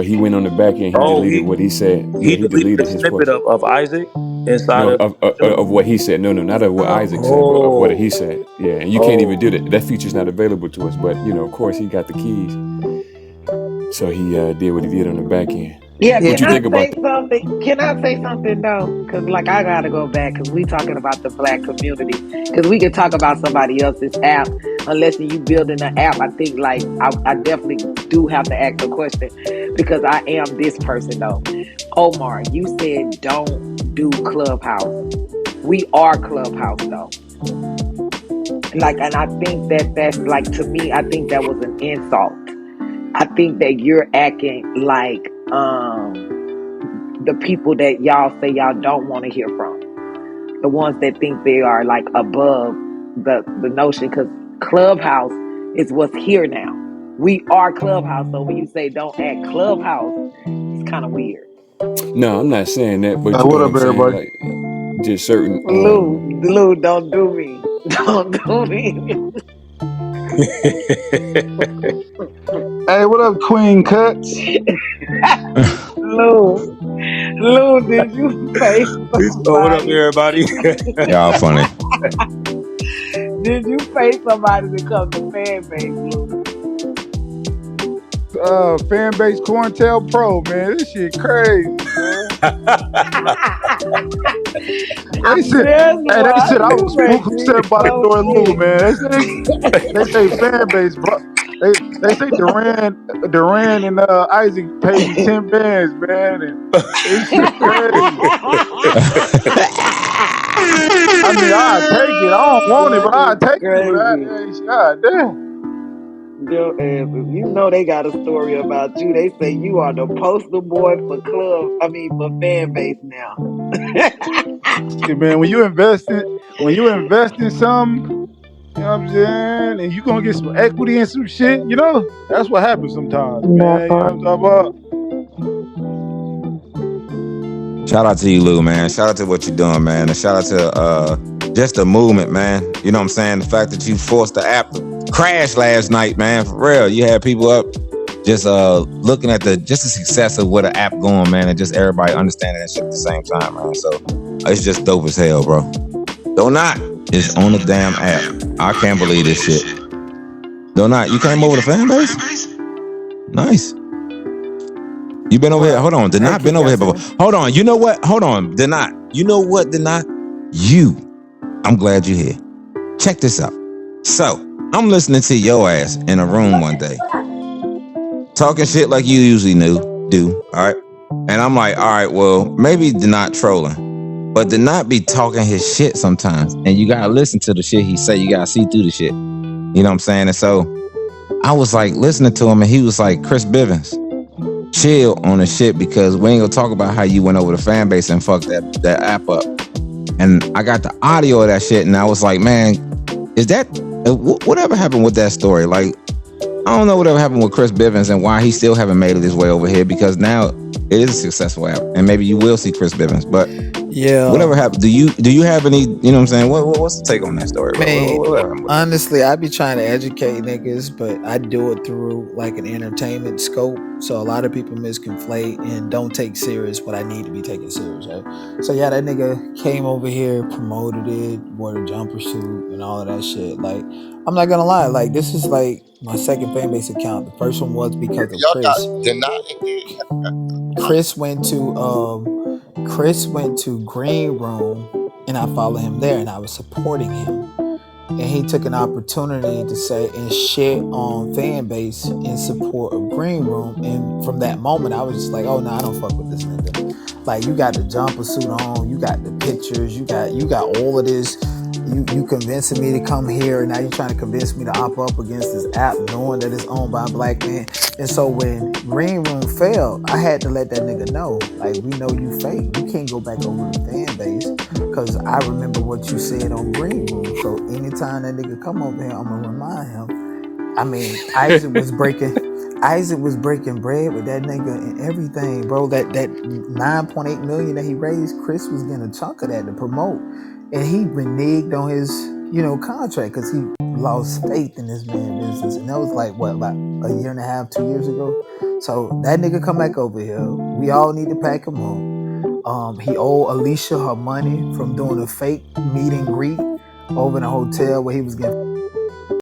but he went on the back end. He Oh, deleted what he said. Yeah, he he deleted a deleted his snippet post. of Isaac inside No, of of what he said. No, not of what Isaac said, but of what he Oh, said. Yeah, and you can't even oh. do that. That feature's not available to us. But of course, he got the keys, so he did what he did on the back end. Yeah, What can you I think about say that? something? Can I say something though? Because like I gotta go back because we talking about the black community. Because we could talk about somebody else's app unless you building an app. I think like I definitely do have to ask a question because I am this person though. Omar, you said don't do Clubhouse. We are Clubhouse though. Like, and I think that's like to me. I think that was an insult. I think that you're acting like the people that y'all say y'all don't want to hear from, the ones that think they are like above the notion, because Clubhouse is what's here now. We are Clubhouse, so when you say don't act Clubhouse, it's kind of weird. No, I'm not saying that, but you know What what up, I'm saying. everybody? Like, just certain. Lou, don't do me. Don't do me. Hey, what up, Queen Cuts? Lou, Lou, did you face What up, somebody? everybody? Y'all funny. Did you pay somebody to come to fan base, Lou? Fanbase Corntel Pro, man. This shit crazy, man. They said, This hey, they one, said I you was make spooked me upset by the so door, Lou, sick. man. They say Fanbase, bro. They say Duran and Isaac paid me 10 bands, man, and this shit crazy. I mean, I take it. I don't want it, but I That is take it. But crazy. God damn. Your ass, you know they got a story about you. They say you are the poster boy for for fan base now. Shit, man, when you invest in something, you know what I'm saying, and you gonna get some equity and some shit, that's what happens sometimes, That man. You know part. what I'm talking about? Shout out to you, Lou, man. Shout out to what you're doing, man. And shout out to just the movement, man. You know what I'm saying? The fact that you forced the app to crash last night, man. For real. You had people up just looking at the success of what an app going, man, and just everybody understanding that shit at the same time, man. So it's just dope as hell, bro. Don't not is on the damn app. I can't believe this shit. Don't not. You came over to fan base? Nice. You been over here? Hold on. Did not been over here before. Hold on. You know what? Hold on. Did not. You know what? Did not. You. I'm glad you're here. Check this out. So I'm listening to your ass in a room one day, talking shit like you usually do. All right. And I'm like, all right, well, maybe did not trolling, but did not be talking his shit sometimes. And you gotta listen to the shit he say. You gotta see through the shit. You know what I'm saying? And so I was like listening to him, and he was like, Chris Bivens, chill on the shit, because we ain't gonna talk about how you went over the fan base and fucked that app up. And I got the audio of that shit, and I was like, man, is that whatever happened with that story? Like, I don't know whatever happened with Chris Bivens and why he still haven't made it his way over here, because now it is a successful app, and maybe you will see Chris Bivens. But yeah, whatever happened, do you have any? You know what I'm saying? What's the take on that story? Man, honestly, I be trying to educate niggas, but I do it through like an entertainment scope. So a lot of people misconflate and don't take serious what I need to be taken serious, right? So yeah, that nigga came over here, promoted it, wore the jumper suit and all of that shit. Like, I'm not gonna lie, like this is like my second fan base account. The first one was because of Chris. Chris went to Green Room, and I followed him there, and I was supporting him. And he took an opportunity to say and shit on fan base in support of Green Room. And from that moment, I was just like, oh no, I don't fuck with this nigga. Like, you got the jumper suit on, you got the pictures, you got all of this. You convincing me to come here, and now you're trying to convince me to opt up against this app, knowing that it's owned by a black man. And so when Green Room failed, I had to let that nigga know, like, we know you fake. You can't go back over to fan base, because I remember what you said on Green Room. So anytime that nigga come over here, I'm gonna remind him. I mean, Isaac was breaking bread with that nigga and everything, bro. That 9.8 million that he raised, Chris was getting a chunk of that to promote. And he reneged on his, contract, because he lost faith in this man's business. And that was like, what, about a year and a half, 2 years ago. So that nigga come back over here. We all need to pack him up. He owed Alicia her money from doing a fake meet and greet over in a hotel where he was getting